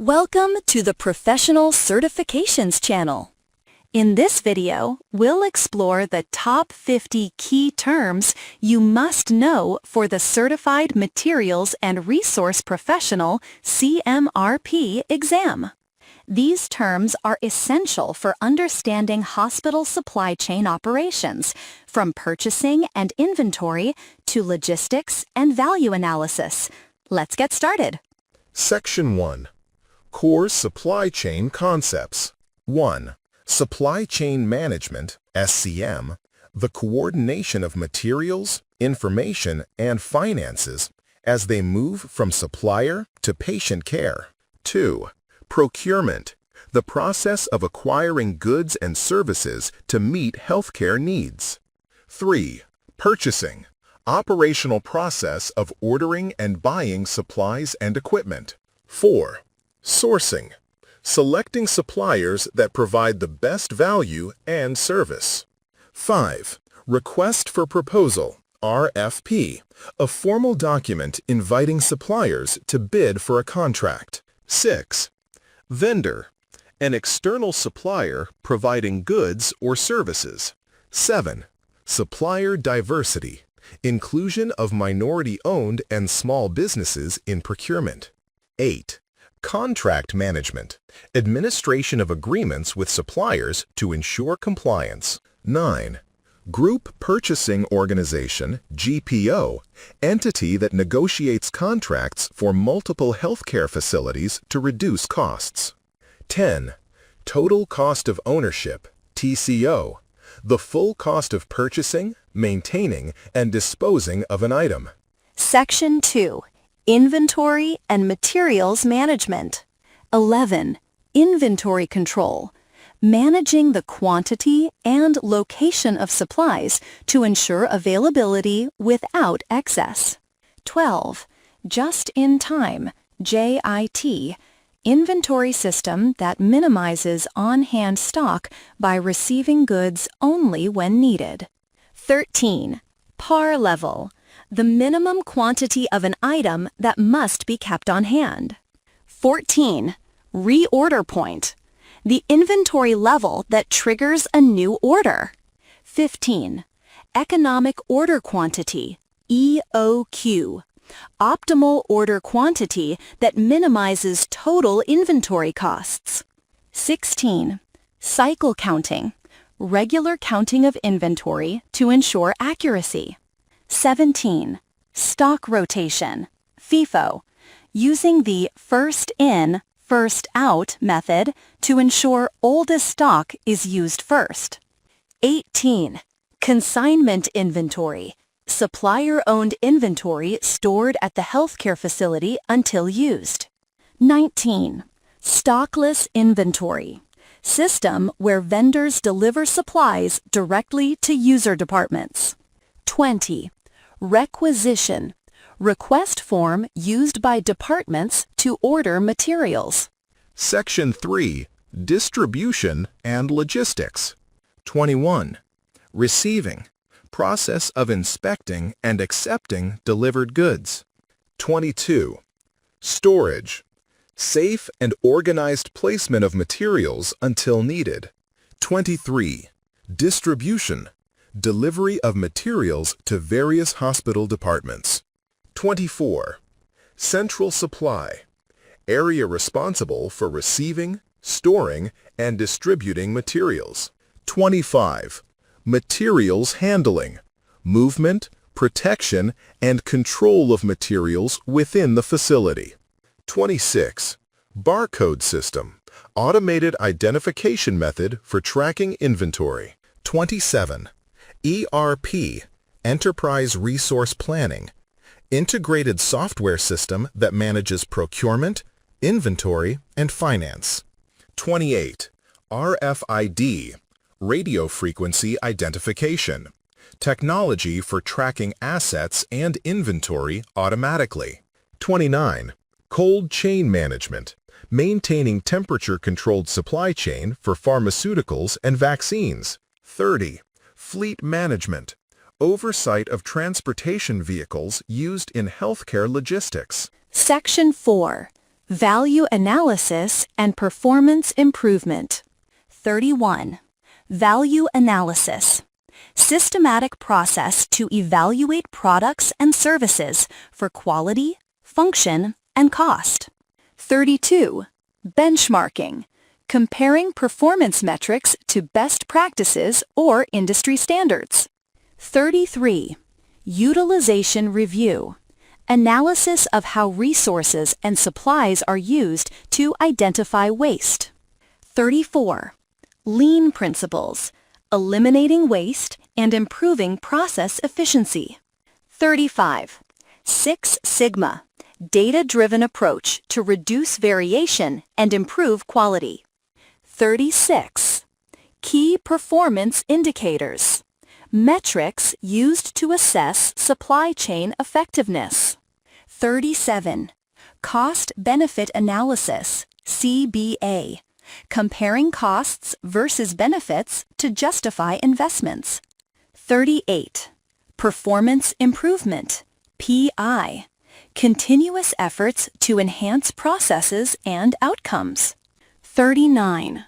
Welcome to the Professional Certifications channel. In this video, we'll explore the top 50 key terms you must know for the Certified Materials and Resource Professional CMRP exam. These terms are essential for understanding hospital supply chain operations, from purchasing and inventory to logistics and value analysis. Let's get started. Section 1. Core Supply Chain Concepts. 1. Supply Chain Management, SCM, the coordination of materials, information, and finances as they move from supplier to patient care. 2. Procurement, the process of acquiring goods and services to meet healthcare needs. 3. Purchasing, operational process of ordering and buying supplies and equipment. 4. Sourcing, selecting suppliers that provide the best value and service. 5. Request for Proposal, RFP, a formal document inviting suppliers to bid for a contract. 6. Vendor, an external supplier providing goods or services. 7. Supplier Diversity, inclusion of minority-owned and small businesses in procurement. 8. Contract Management, administration of agreements with suppliers to ensure compliance. 9. Group Purchasing Organization, GPO, entity that negotiates contracts for multiple healthcare facilities to reduce costs. 10. Total Cost of Ownership, TCO, the full cost of purchasing, maintaining, and disposing of an item. Section 2. Inventory and Materials Management. 11. Inventory Control, managing the quantity and location of supplies to ensure availability without excess. 12. Just-in-time, JIT, inventory system that minimizes on-hand stock by receiving goods only when needed. 13. Par level, the minimum quantity of an item that must be kept on hand. 14. Reorder point, the inventory level that triggers a new order. 15. Economic order quantity, EOQ, optimal order quantity that minimizes total inventory costs. 16. Cycle counting, regular counting of inventory to ensure accuracy. 17. Stock rotation, FIFO, using the first in, first out method to ensure oldest stock is used first. 18. Consignment Inventory, supplier-owned inventory stored at the healthcare facility until used. 19. Stockless Inventory, system where vendors deliver supplies directly to user departments. 20. Requisition, request form used by departments to order materials. Section 3. Distribution and Logistics. 21. Receiving, process of inspecting and accepting delivered goods. 22. Storage, safe and organized placement of materials until needed. 23. Distribution, delivery of materials to various hospital departments. 24. Central Supply, area responsible for receiving, storing, and distributing materials. 25. Materials Handling, movement, protection, and control of materials within the facility. 26. Barcode System, automated identification method for tracking inventory. 27. ERP, Enterprise Resource Planning, integrated software system that manages procurement, inventory, and finance. 28. RFID, Radio Frequency Identification, technology for tracking assets and inventory automatically. 29. Cold Chain Management, maintaining temperature-controlled supply chain for pharmaceuticals and vaccines. 30. Fleet Management, oversight of transportation vehicles used in healthcare logistics. Section 4. Value analysis and performance improvement. 31. Value analysis. Systematic process to evaluate products and services for quality, function, and cost. 32. Benchmarking. Comparing performance metrics to best practices or industry standards. 33. Utilization review. Analysis of how resources and supplies are used to identify waste. 34. Lean principles. Eliminating waste and improving process efficiency. 35. Six Sigma. Data-driven approach to reduce variation and improve quality. 36. Key performance indicators. Metrics used to assess supply chain effectiveness. 37. Cost-benefit analysis, CBA. Comparing costs versus benefits to justify investments. 38. Performance improvement, PI. Continuous efforts to enhance processes and outcomes. 39.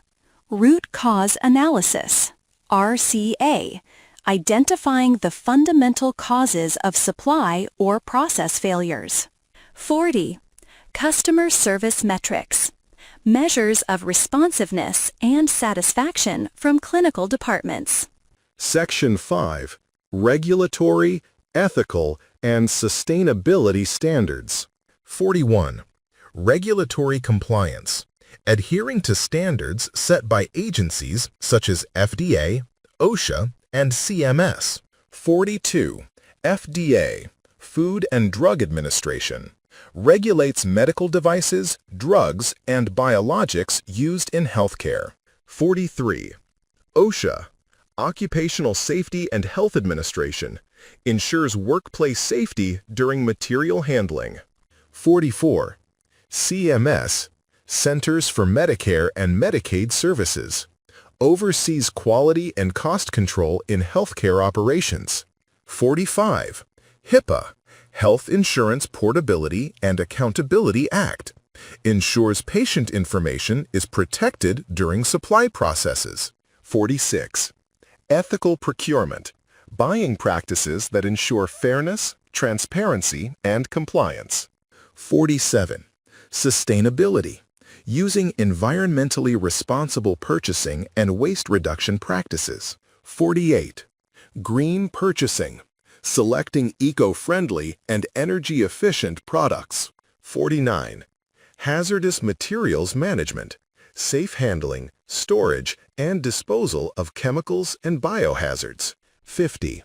Root cause analysis, RCA. Identifying the fundamental causes of supply or process failures. 40. Customer service metrics. Measures of responsiveness and satisfaction from clinical departments. Section 5. Regulatory, ethical, and sustainability standards. 41. Regulatory compliance. Adhering to standards set by agencies such as FDA, OSHA, and CMS. 42. FDA, Food and Drug Administration, regulates medical devices, drugs, and biologics used in healthcare. 43. OSHA, Occupational Safety and Health Administration, ensures workplace safety during material handling. 44. CMS, Centers for Medicare and Medicaid Services, oversees quality and cost control in healthcare operations. 45. HIPAA, Health Insurance Portability and Accountability Act, ensures patient information is protected during supply processes. 46. Ethical procurement, buying practices that ensure fairness, transparency, and compliance. 47. Sustainability, using environmentally responsible purchasing and waste reduction practices. 48. Green purchasing, selecting eco-friendly and energy-efficient products. 49. Hazardous materials management, safe handling, storage, and disposal of chemicals and biohazards. 50.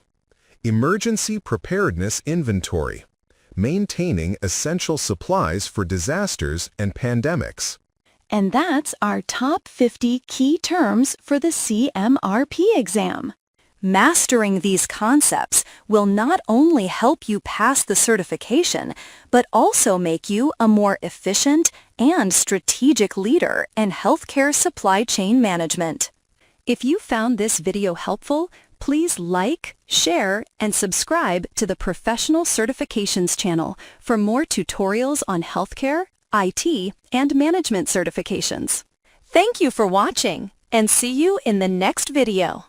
Emergency preparedness inventory, maintaining essential supplies for disasters and pandemics. And that's our top 50 key terms for the CMRP exam. Mastering these concepts will not only help you pass the certification, but also make you a more efficient and strategic leader in healthcare supply chain management. If you found this video helpful, please like, share, and subscribe to the Professional Certifications channel for more tutorials on healthcare, IT, and management certifications. Thank you for watching, and see you in the next video.